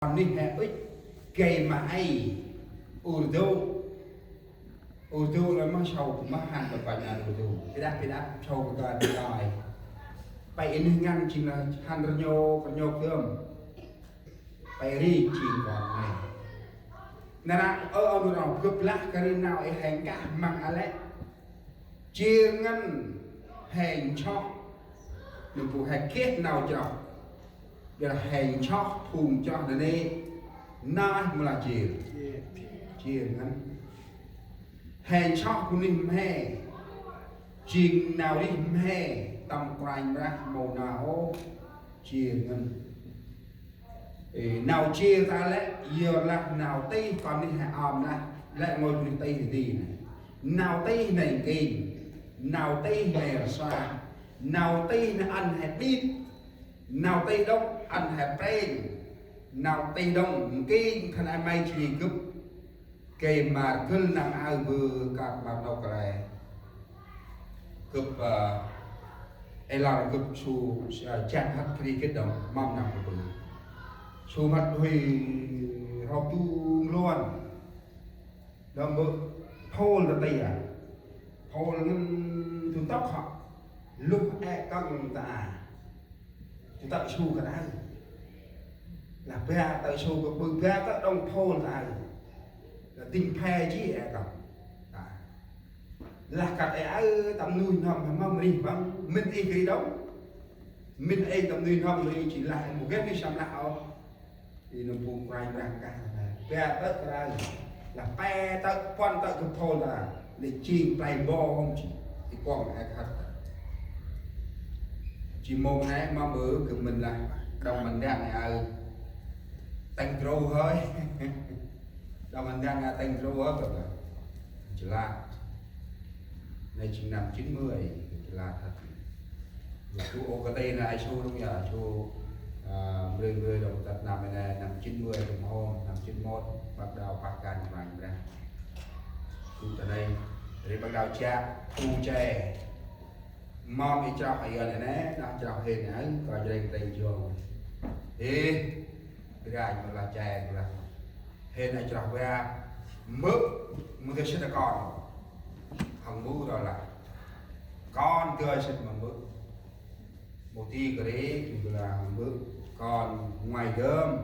còn đi hè ích cây mà ai Urdu là mà sầu mà hàng và phải là Urdu cái đáp sầu và cái đòi phải in ngăn chỉ là hàng rồi còn nhô cơm phải đi chỉ còn này nè ở nào cướp lá cái nào ấy hành cả mặc á lẽ chia ngăn hành cho đừng phụ hành kết nào cho giờ là hành cho thùng cho đến đây na mà là chia ngăn hành cho của mình hè chừng nào đi hè tầm quanh ra màu nào chia ngăn nào chia ra lẽ giờ là nào tây còn đi hạ òm này lại ngồi bên tây thì đi này nào tây này kinh nào tây này xa nào tây là ăn hẹp bít nào tây đông ăn hẹp pren nào tây đông kinh thằng ai may chỉ cướp cây mà cứ nằm ao vừa các bạn đâu cái cướp ai là cướp su chạm hắt đi kết động mong nằm của mình số mặt huy học tu luôn đó mà Paul là đây à Paul chúng tóc họ lúc các người ta chúng ta su cái đấy là bè tại su cái bự bè các đông Paul là tình phe chứ cả là cả ấy tầm nuôi nằm mà mình đi bằng mình đi cái đó mình ấy tầm nuôi nằm đi chỉ lại một cái đi xem nào thì nó buông quay ra cả bè tất ra là bè tất quan tất cái thôi là để chìm play ball không chỉ còn ai khác chỉ môn này mà bữa của mình là đồng mình đang này tăng rô hơi đồng mình đang tăng rô hết rồi chỉ là này chỉ năm 90 chỉ là thật chú OKT là ai show đúng giờ show 10 đồng tập nằm này năm 90 đồng hồ năm 91 bắt đầu phát can vàng ra chú tại đây để bắt đầu cha thu chè mom đi cho hay này nè đang cho hình ấy coi đây đây chưa thì cái này mà là chè là hình này cho ra mướp một cái sinh là con không mũ rồi là con tươi sinh mà mướp một tí cái đấy thì là mướp còn ngoài gơm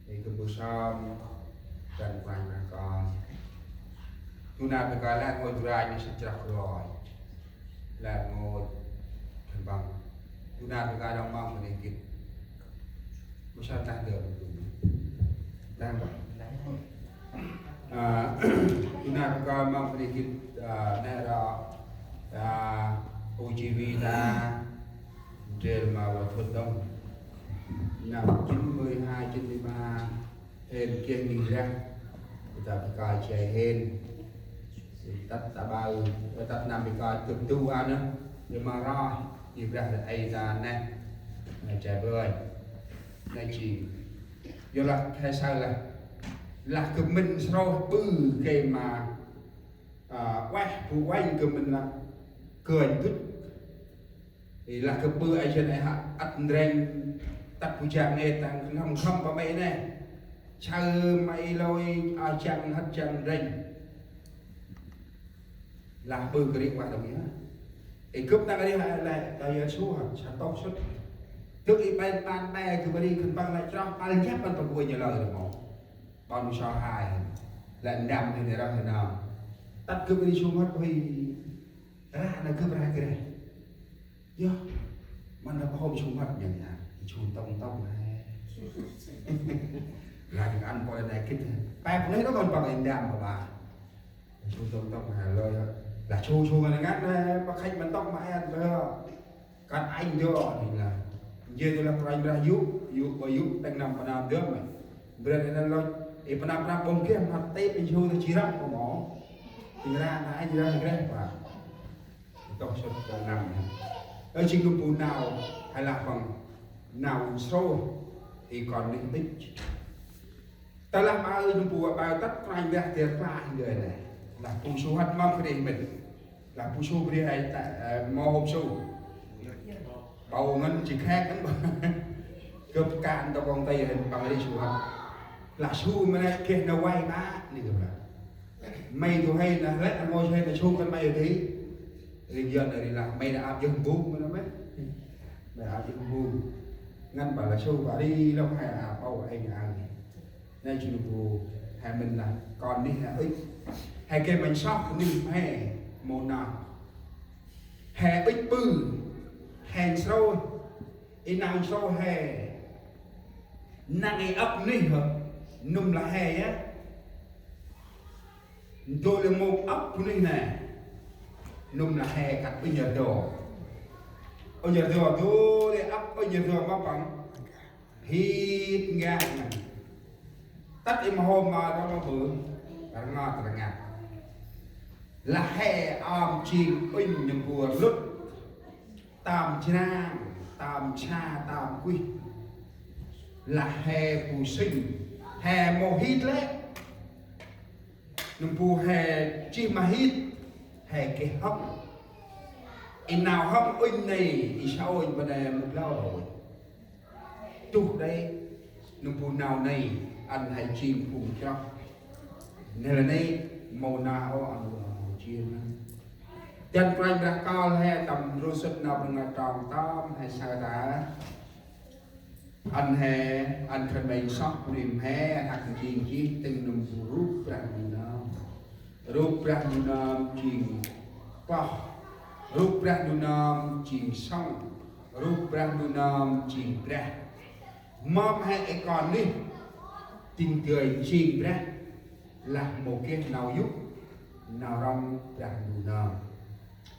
thì cứ bữa sau cần vàng là còn tu nào phải coi là ngồi ra như sẽ chọc rồi là ngồi thành bằng tu nào phải coi đông mong để kịp bữa sau ta được đang tu nào phải coi mong để kịp nè đó OGV ta trên mà vào thuận đông năm 92 93 hên kiên mình ra người ta phải coi chạy hên tất cả bao tất năm bị coi cực tu ăn nữa nhưng mà rồi nhìn ra là ai ra nè chạy bơi này chỉ do là hay sao là cực mình sau bự cái mà quay phụ quay cực mình là cười tức thì là cực bự ai trên này ăn rèn tập phụ trạng này tăng không có mấy này chơi mấy lôi chẳng hết chẳng rèn là bự cái điện thoại đồng nghĩa thì cướp ta cái đi là giờ số hả sẽ tốt suất trước khi ban ban bè cứ đi cần bằng lại cho ban chắc ban tập vui nhiều lời được không bọn so hài là đầm thì để ra thế nào tắt cướp đi xuống mất vì ra là cướp ra cái này vô mà nó có hôm xuống mất nhỉ chùn tông này là những ăn coi này kích ba cũng lấy nó còn bằng anh đàm của bà chùn tông hà lời là chua cái ngắt mà khách mình tóc mãi ăn thôi còn anh vô thì là như là anh ra giúp đang nằm vào nằm đứa mày bây giờ nó thì phần bông kia mặt tép bên chua thì chỉ rắc của nó thì ra là anh ra cái đấy và tóc xuất nằm ở trên công cụ nào hay là bằng nào sâu thì còn định tích ta làm bao nhiêu bùa bao tất anh ra tiền qua người này là phụ số hạt mong cái mình là phụ số cái này tại mò hộp số bầu ngân chỉ khác cướp cạn tao con tay hình bằng đi xuống là su mà kia nó quay má đi được là mày tụi hay là hết anh ngồi hay là su con mày tí thì giờ này là mày đã áp dụng buông mà nó mấy mày áp dụng buông ngăn bảo là su bảo đi đâu hay là bao anh ăn nên chỉ được hay mình là còn đi là ít hay cái mình sót mình hay một nào hay ít bự hàng sâu in nào sâu hay năng ấy ấp ní hả nôm là hay á tôi là một ấp ní nè nôm là hay cắt bây giờ đồ bây giờ đồ tôi để ấp bây giờ đồ mà bằng hít ngang này tắt im hôm mà đó nó bự là ngon là ngạt là hè om chim in những vừa lúc tam cha tam cha tam quy là hè phù sinh hè mồ hít lẽ nằm phù hè chi mà hít hè cái hấp in nào hấp in này thì sao in bên này một lao rồi chụp đây nằm phù nào này anh hãy chim phù cho nên là đây màu nào anh chiên chân quanh ra cao hay tầm rô sụt nào bằng tròn tom hay sao đã anh hè anh cần mình sóc niềm hè hạt chiên chiếc từng nằm rút ra chiên qua rút ra chiên xong rút ra chiên ra mom hay còn đi tình cười chiên ra là một cái nào giúp nào rong ra đủ nòm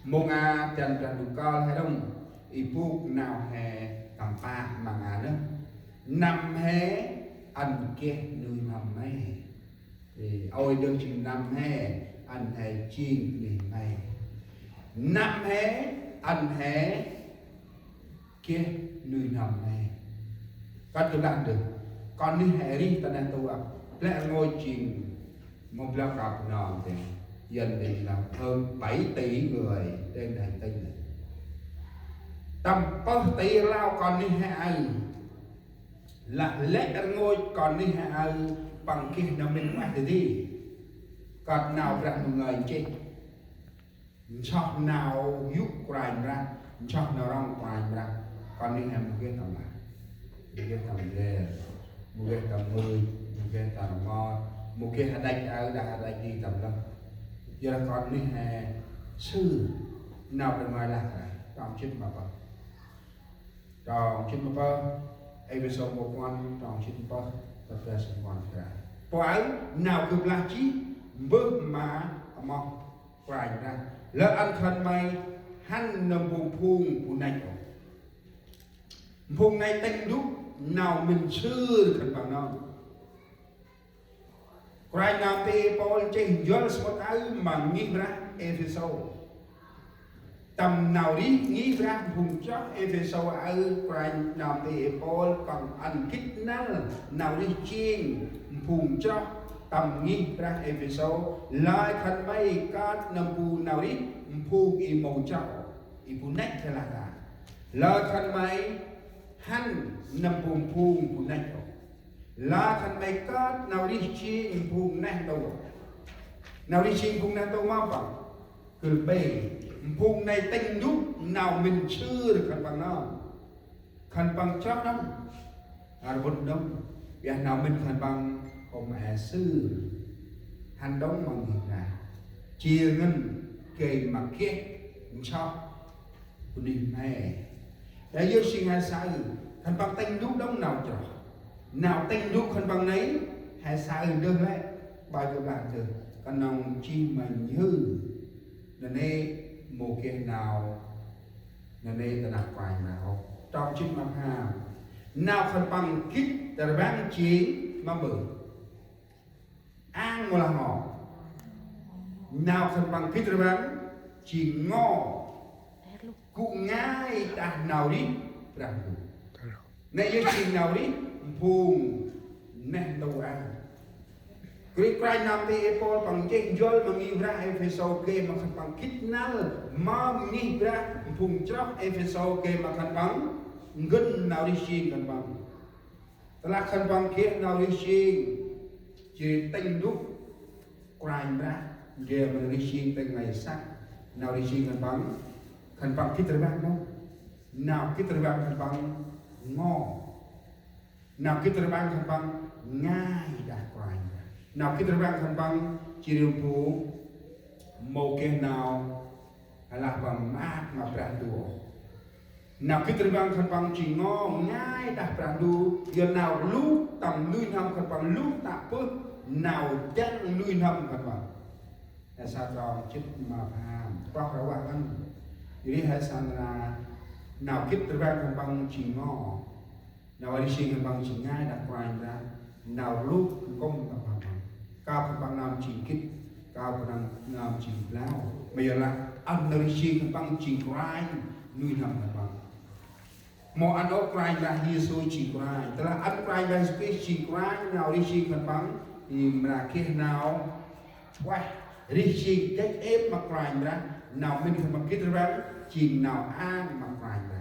mông a chân ra đủ con hay đông ipu nào hè tầm pa mà ngà nữa năm hè anh kia nuôi nằm này thì ôi đương chừng năm hè anh hè chiên liền này năm hè anh hè kia nuôi nằm này con cứ làm được con đi hè đi ta đang tu ạ lẽ ngôi chiên một lao cặp nòm thì dân thì là hơn 7 tỷ người trên hành tinh này tầm 7 tỷ lao còn đi hạ là lẽ ngôi còn đi hạ bằng kia nó mình ngoài thì đi còn nào ra một người chết chọn nào giúp quanh ra chọn nào rong quanh ra còn đi hạ một cái tầm lại một cái tầm ghê một cái tầm 10 một cái tầm ngon một cái hạt đánh ở đã đi tầm lâm giờ là con đi hè sư nào bên ngoài là tròn chích mà bờ tròn chích mà bờ episode một con tròn chích mà bờ tập ra sinh hoạt cả quái nào cực là chí bước mà mong quài ra lỡ ăn thân mày hắn nằm vùng phung này vùng này tên lúc nào mình sư thật bằng nó quay nam pe Paul trên Joel một ai mà nghĩ ra episode tầm nào đi nghĩ ra vùng chót episode ai quay nam pe Paul bằng ăn kích nào đi chiên vùng chót tầm nghĩ ra episode lại khăn bay cát nằm vùng nào đi vùng im màu chót im vùng nét thế là cả lại khăn bay hắn nằm vùng nét là thành mấy cái nào đi chi vùng nè đâu nào đi chi vùng nè đâu mà bằng cứ bề vùng này tinh giúp nào mình chưa được khăn bằng nó khăn bằng chắc lắm vốn đông vì nào mình khăn bằng ông mẹ sư hành đóng bằng việc này chia ngân kề mà kia cho đi mẹ để yêu sinh hay sai khăn bằng tinh giúp đóng nào cho nào tên lúc khăn bằng nấy hay sao được đấy bao nhiêu bạn được con nòng chi mình hư nên đây một kiện nào nên đây ta đặt quài nào trong chiếc mặt hàng nào khăn bằng kít ta bán chiến mà bự ăn một là ngỏ nào khăn bằng kít ta bán chỉ ngò cũng ngay ta nào đi làm này với chuyện nào đi vùng nè đâu ăn cái cái nam thì Apple bằng trên Joel mà nghĩ ra episode game mà khăn bằng kít nal mà nghĩ ra vùng chót episode game mà khăn bằng gần nào đi xin khăn bằng ตลาดคันบังเขียนนาริชิงจีติงลุกกลายมาเดี๋ยวมันริชิงเป็นไงสักนาริชิงคันบังคิดระบังน้องนาวคิดระบังคันบังงอนาวคิดระบังคันบังง่ายได้กลายมานาวคิดระบังคันบังจีริมพูโมเกนาวอะไรบางมากมาประดูนาวคิดระบังคันบังจีงอง่ายได้ประดูยันนาวลูกต่ำลุยทำคันบังลูกตะปุ๊บนาวแจ้งลุยทำคันบังแต่ซาจองจิตมาพามเพราะระหว่างนั้นอยู่ที่ให้สันนานาวคิดระบังคันบังจีงอนาวริชิงคันบังจีง่ายได้กลายนะนาวลูกก้มกับคันบังก้าวคันบังนาวจีคิดก้าวคันบังนาวจีแล้วไม่ยอมละอันริชิงคันบังจีกลายลุยทำคันบังมออันออกไกลได้ยิสูจีกลายแต่ละอันไกลได้สเปซจีกลายนาวริชิงคันบังที่มาเกี่ยนาวว้าริชิงเด็กเอฟมาไกลนะนาวไม่ได้คันบังคิดระบังจีนาวอ้างมาไกลนะ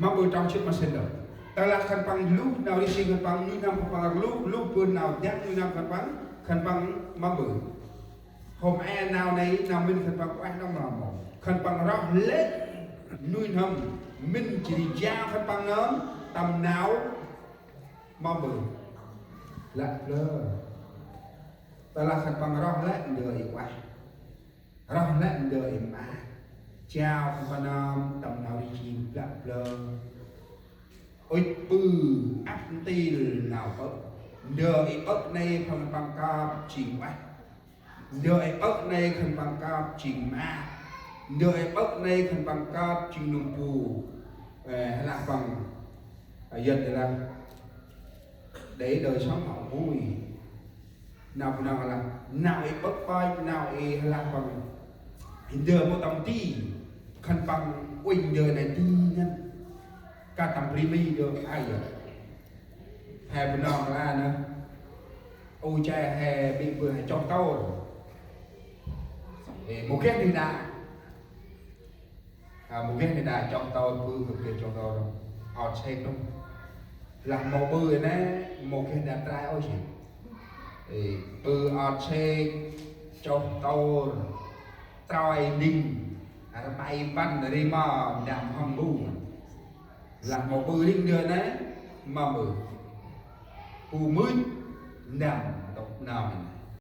มาเปิดจำชิดมาเสร็จแล้วแต่ละคันบังลูกนาวริชิงคันบังนี่นำคันบังลูกเปิดนาวยักษ์นี่นำคันบังมาเปิดผมแอนนาวในนาวไม่ได้คันบังว้าน้องมาหมดคันบังเราเล็กnuôi nấm mình chỉ giao khăn băng nấm tầm não mà bự lạ lơ ta là khăn băng rong lẽ đời quá rong lẽ đời mà trao khăn băng nấm tầm não đi chìm lạ lơ ôi bự áp tì nào ớt đời ớt này khăn băng cam chìm quá đời ớt này khăn băng cam chìm mà đời ớt này khăn bằng cáp chinh nung phù là bằng dân là để đời sống họ vui nào là nào ấy ớt phai nào ấy là bằng đời một tầm ti khăn bằng quỳnh đời này ti nhân cả tầm primi được ai vậy hè bên nào là nữa ôi cha hè bị vừa trong tàu một cái đi đã một cái này là trong tàu bự cực kỳ trong tàu rồi họ xe không làm một bự này một cái đạp trai ôi chị bự họ xe trong tàu trai đinh bay bắn đi mà nằm hầm bù làm một bự đinh đưa này mà bự bù mới nằm độc nào